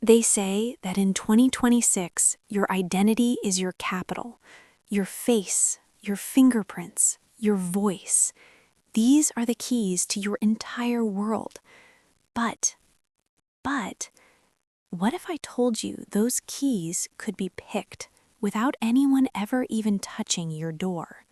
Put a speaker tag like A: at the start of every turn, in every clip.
A: They say that in 2026, your identity is your capital, your face, your fingerprints, your voice. These are the keys to your entire world. But, what if I told you those keys could be picked without anyone ever even touching your door?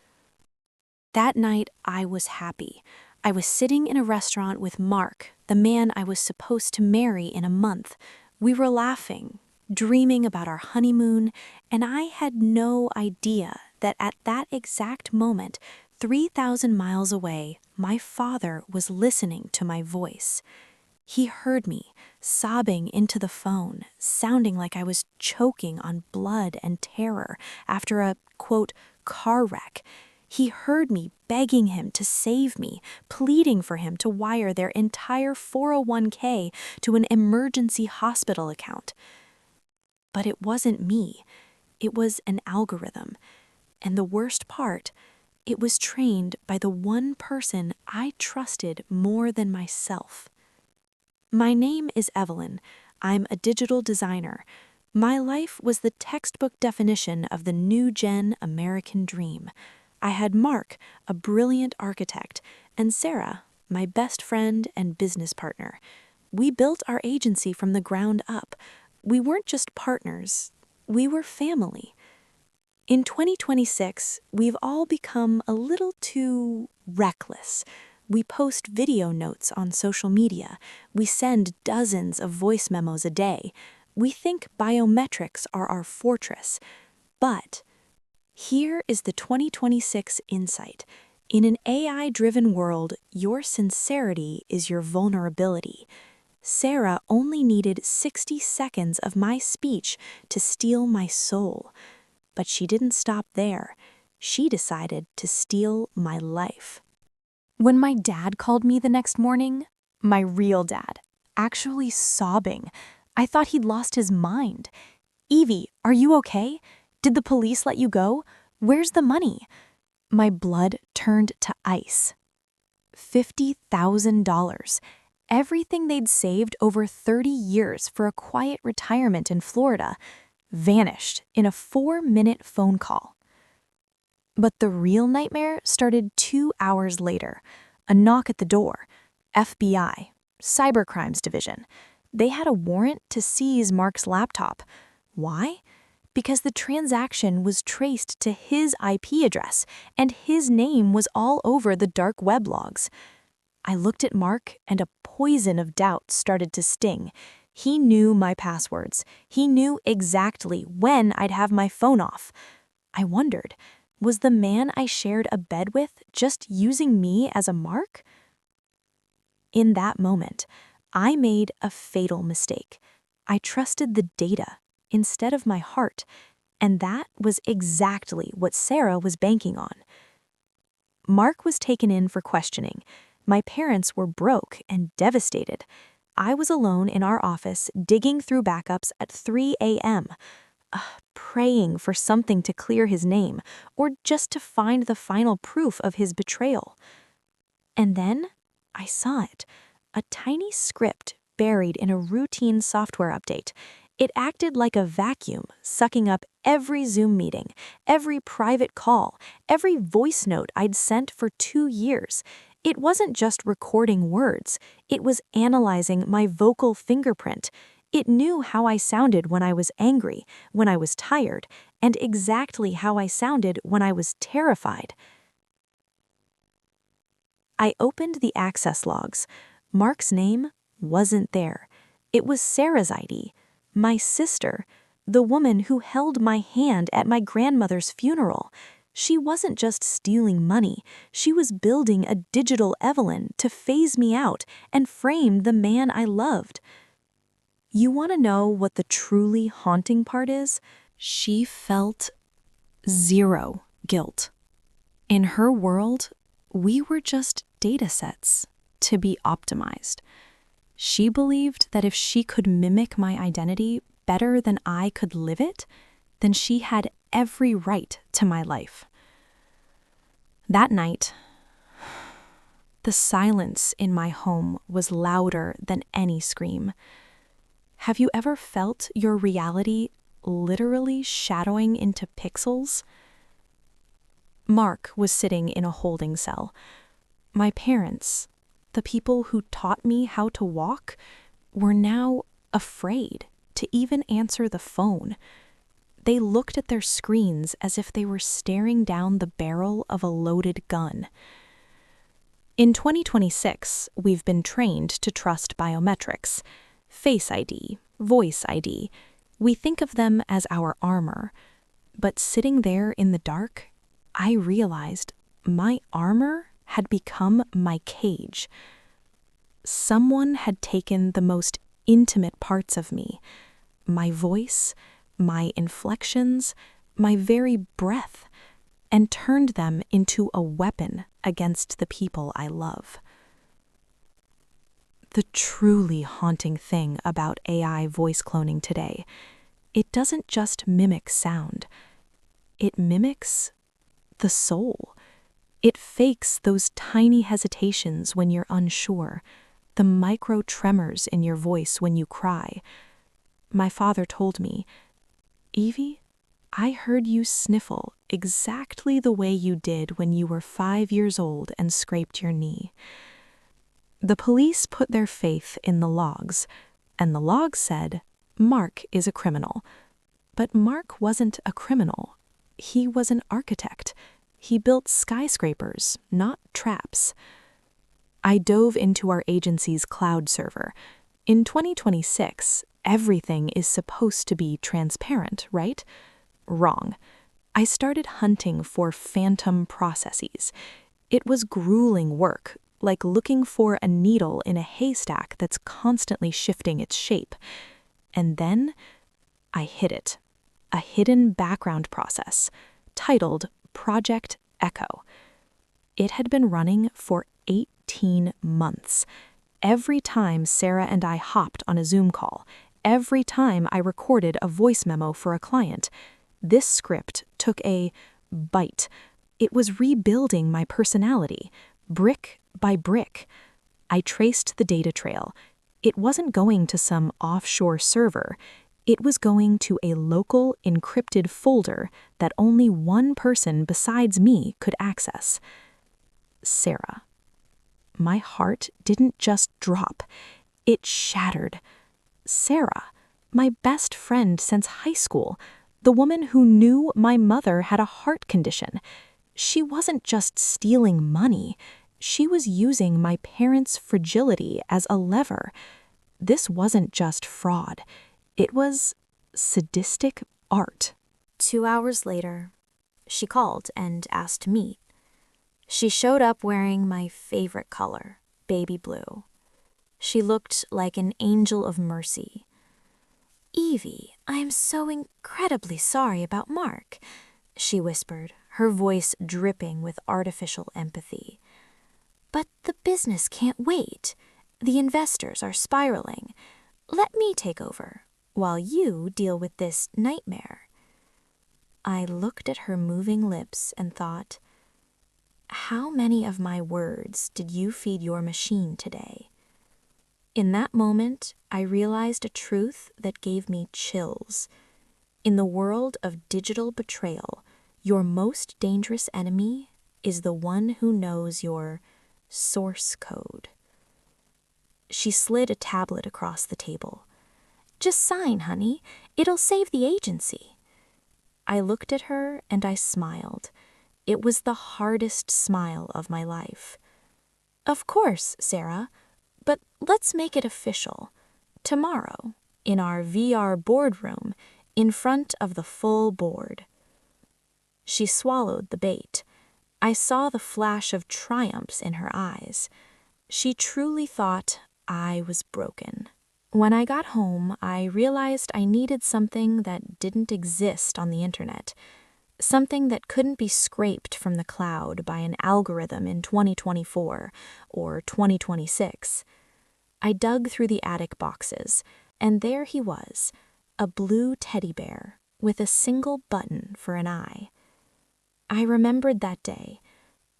A: That night, I was happy. I was sitting in a restaurant with Mark, the man I was supposed to marry in a month. We were laughing, dreaming about our honeymoon, and I had no idea that at that exact moment, 3,000 miles away, my father was listening to my voice. He heard me, sobbing into the phone, sounding like I was choking on blood and terror after a, quote, car wreck. He heard me begging him to save me, pleading for him to wire their entire 401k to an emergency hospital account. But it wasn't me. It was an algorithm. And the worst part, it was trained by the one person I trusted more than myself. My name is Evelyn. I'm a digital designer. My life was the textbook definition of the new-gen American dream. I had Mark, a brilliant architect, and Sarah, my best friend and business partner. We built our agency from the ground up. We weren't just partners, we were family. In 2026, we've all become a little too reckless. We post video notes on social media. We send dozens of voice memos a day. We think biometrics are our fortress. But here is the 2026 insight. In an AI-driven world, your sincerity is your vulnerability. Sarah only needed 60 seconds of my speech to steal my soul. But she didn't stop there. She decided to steal my life. When my dad called me the next morning, my real dad, actually sobbing, I thought he'd lost his mind. "Evie, are you okay? Did the police let you go? Where's the money?" My blood turned to ice. $50,000. Everything they'd saved over 30 years for a quiet retirement in Florida vanished in a 4-minute phone call. But the real nightmare started 2 hours later. A knock at the door. FBI, Cybercrimes Division. They had a warrant to seize Mark's laptop. Why? Because the transaction was traced to his IP address, and his name was all over the dark web logs. I looked at Mark, and a poison of doubt started to sting. He knew my passwords. He knew exactly when I'd have my phone off. I wondered, was the man I shared a bed with just using me as a mark? In that moment, I made a fatal mistake. I trusted the data instead of my heart, and that was exactly what Sarah was banking on. Mark was taken in for questioning. My parents were broke and devastated. I was alone in our office digging through backups at 3 a.m., praying for something to clear his name or just to find the final proof of his betrayal. And then I saw it, a tiny script buried in a routine software update. It acted like a vacuum, sucking up every Zoom meeting, every private call, every voice note I'd sent for 2 years. It wasn't just recording words, it was analyzing my vocal fingerprint. It knew how I sounded when I was angry, when I was tired, and exactly how I sounded when I was terrified. I opened the access logs. Mark's name wasn't there. It was Sarah's ID, my sister, the woman who held my hand at my grandmother's funeral. She wasn't just stealing money, she was building a digital Evelyn to phase me out and frame the man I loved. You want to know what the truly haunting part is? She felt zero guilt. In her world, we were just data sets to be optimized. She believed that if she could mimic my identity better than I could live it, then she had every right to my life. That night, the silence in my home was louder than any scream. Have you ever felt your reality literally shadowing into pixels? Mark was sitting in a holding cell. My parents, the people who taught me how to walk, were now afraid to even answer the phone. They looked at their screens as if they were staring down the barrel of a loaded gun. In 2026, we've been trained to trust biometrics, Face ID, Voice ID. We think of them as our armor. But sitting there in the dark, I realized my armor had become my cage. Someone had taken the most intimate parts of me, my voice, my inflections, my very breath, and turned them into a weapon against the people I love. The truly haunting thing about AI voice cloning today, it doesn't just mimic sound. It mimics the soul. It fakes those tiny hesitations when you're unsure, the micro tremors in your voice when you cry. My father told me, "Evie, I heard you sniffle exactly the way you did when you were 5 years old and scraped your knee." The police put their faith in the logs, and the logs said, Mark is a criminal. But Mark wasn't a criminal. He was an architect. He built skyscrapers, not traps. I dove into our agency's cloud server. In 2026, everything is supposed to be transparent, right? Wrong. I started hunting for phantom processes. It was grueling work, like looking for a needle in a haystack that's constantly shifting its shape. And then I hit it. A hidden background process, titled Project Echo. It had been running for 18 months. Every time Sarah and I hopped on a Zoom call, every time I recorded a voice memo for a client, this script took a bite. It was rebuilding my personality, brick by brick. I traced the data trail. It wasn't going to some offshore server. It was going to a local encrypted folder that only one person besides me could access. Sarah. My heart didn't just drop. It shattered. Sarah, my best friend since high school, the woman who knew my mother had a heart condition. She wasn't just stealing money. She was using my parents' fragility as a lever. This wasn't just fraud. It was sadistic art.
B: 2 hours later, she called and asked to meet. She showed up wearing my favorite color, baby blue. She looked like an angel of mercy. "Evie, I am so incredibly sorry about Mark," she whispered, her voice dripping with artificial empathy. "But the business can't wait. The investors are spiraling. Let me take over, while you deal with this nightmare." I looked at her moving lips and thought, how many of my words did you feed your machine today? In that moment, I realized a truth that gave me chills. In the world of digital betrayal, your most dangerous enemy is the one who knows your source code. She slid a tablet across the table. "Just sign, honey. It'll save the agency." I looked at her and I smiled. It was the hardest smile of my life. "Of course, Sarah, but let's make it official. Tomorrow, in our VR boardroom, in front of the full board." She swallowed the bait. I saw the flash of triumphs in her eyes. She truly thought I was broken. When I got home, I realized I needed something that didn't exist on the internet, something that couldn't be scraped from the cloud by an algorithm in 2024 or 2026. I dug through the attic boxes, and there he was, a blue teddy bear with a single button for an eye. I remembered that day.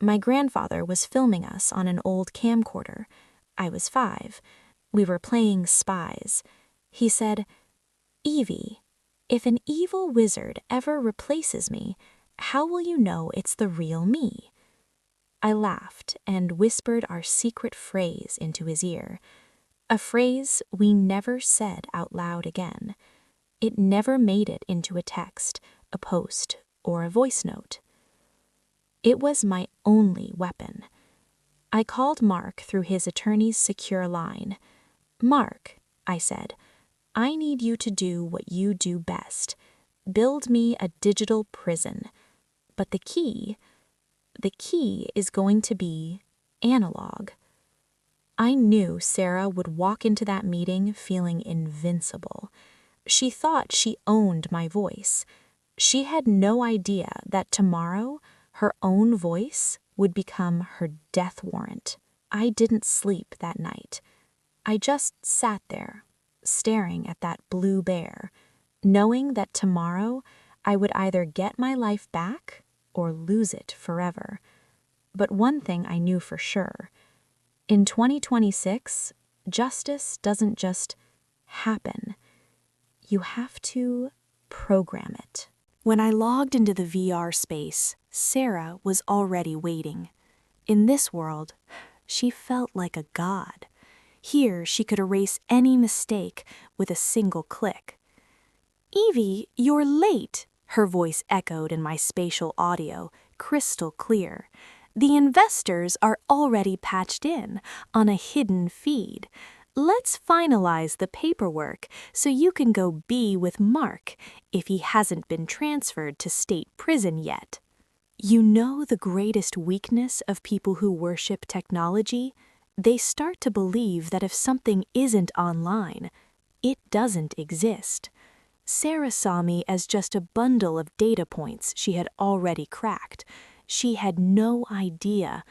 B: My grandfather was filming us on an old camcorder. I was 5. We were playing spies. He said, "Evie, if an evil wizard ever replaces me, how will you know it's the real me?" I laughed and whispered our secret phrase into his ear, a phrase we never said out loud again. It never made it into a text, a post, or a voice note. It was my only weapon. I called Mark through his attorney's secure line. "Mark," I said, "I need you to do what you do best. Build me a digital prison. But the key is going to be analog." I knew Sarah would walk into that meeting feeling invincible. She thought she owned my voice. She had no idea that tomorrow her own voice would become her death warrant. I didn't sleep that night. I just sat there, staring at that blue bear, knowing that tomorrow I would either get my life back or lose it forever. But one thing I knew for sure. In 2026, justice doesn't just happen. You have to program it.
A: When I logged into the VR space, Sarah was already waiting. In this world, she felt like a god. Here, she could erase any mistake with a single click. "Evie, you're late," her voice echoed in my spatial audio, crystal clear. "The investors are already patched in on a hidden feed. Let's finalize the paperwork so you can go be with Mark if he hasn't been transferred to state prison yet." You know the greatest weakness of people who worship technology? They start to believe that if something isn't online, it doesn't exist. Sarah saw me as just a bundle of data points she had already cracked. She had no idea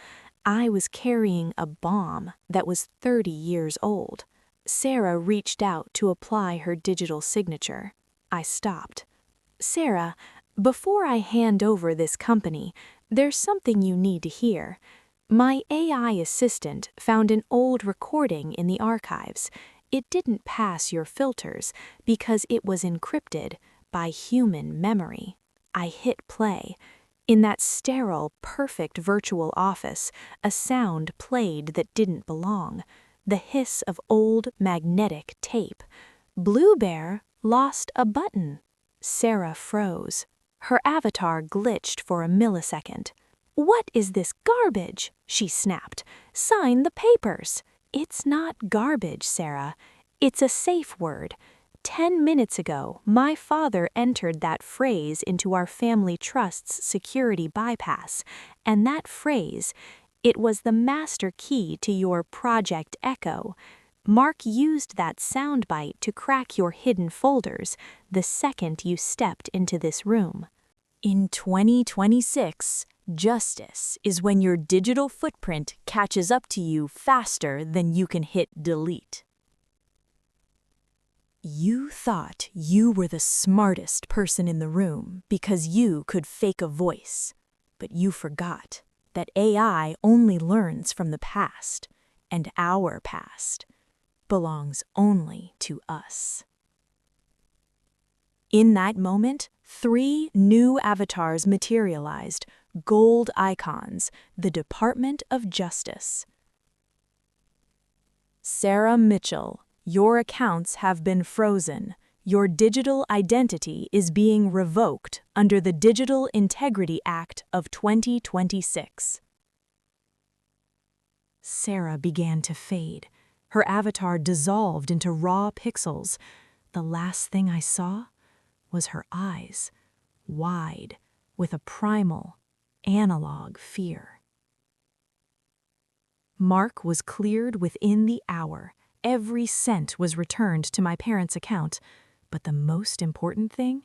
A: I was carrying a bomb that was 30 years old. Sarah reached out to apply her digital signature. I stopped. "Sarah, before I hand over this company, there's something you need to hear. My AI assistant found an old recording in the archives. It didn't pass your filters because it was encrypted by human memory." I hit play. In that sterile, perfect virtual office, a sound played that didn't belong. The hiss of old magnetic tape. "Blue Bear lost a button." Sarah froze. Her avatar glitched for a millisecond. "What is this garbage?" she snapped. "Sign the papers." "It's not garbage, Sarah. It's a safe word. 10 minutes ago, my father entered that phrase into our family trust's security bypass, and that phrase, it was the master key to your Project Echo. Mark used that soundbite to crack your hidden folders the second you stepped into this room." In 2026, justice is when your digital footprint catches up to you faster than you can hit delete. You thought you were the smartest person in the room because you could fake a voice, but you forgot that AI only learns from the past, and our past belongs only to us. In that moment, 3 new avatars materialized, gold icons, the Department of Justice. "Sarah Mitchell, your accounts have been frozen. Your digital identity is being revoked under the Digital Integrity Act of 2026. Sarah began to fade. Her avatar dissolved into raw pixels. The last thing I saw was her eyes, wide, with a primal, analog fear. Mark was cleared within the hour. Every cent was returned to my parents' account. But the most important thing?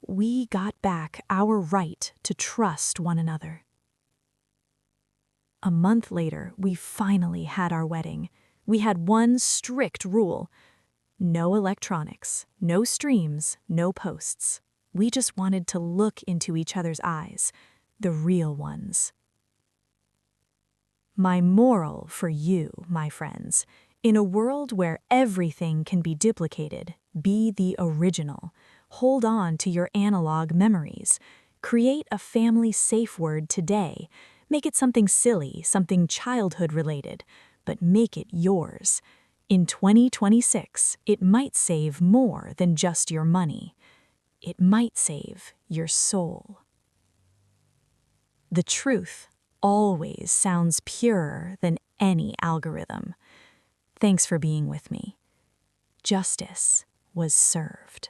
A: We got back our right to trust one another. A month later, we finally had our wedding. We had one strict rule: no electronics, no streams, no posts. We just wanted to look into each other's eyes, the real ones. My moral for you, my friends,
C: In a world where everything can be duplicated, be the original. Hold on to your analog memories. Create a family safe word today. Make it something silly, something childhood related, but make it yours. In 2026, it might save more than just your money. It might save your soul. The truth always sounds purer than any algorithm. Thanks for being with me. Justice was served.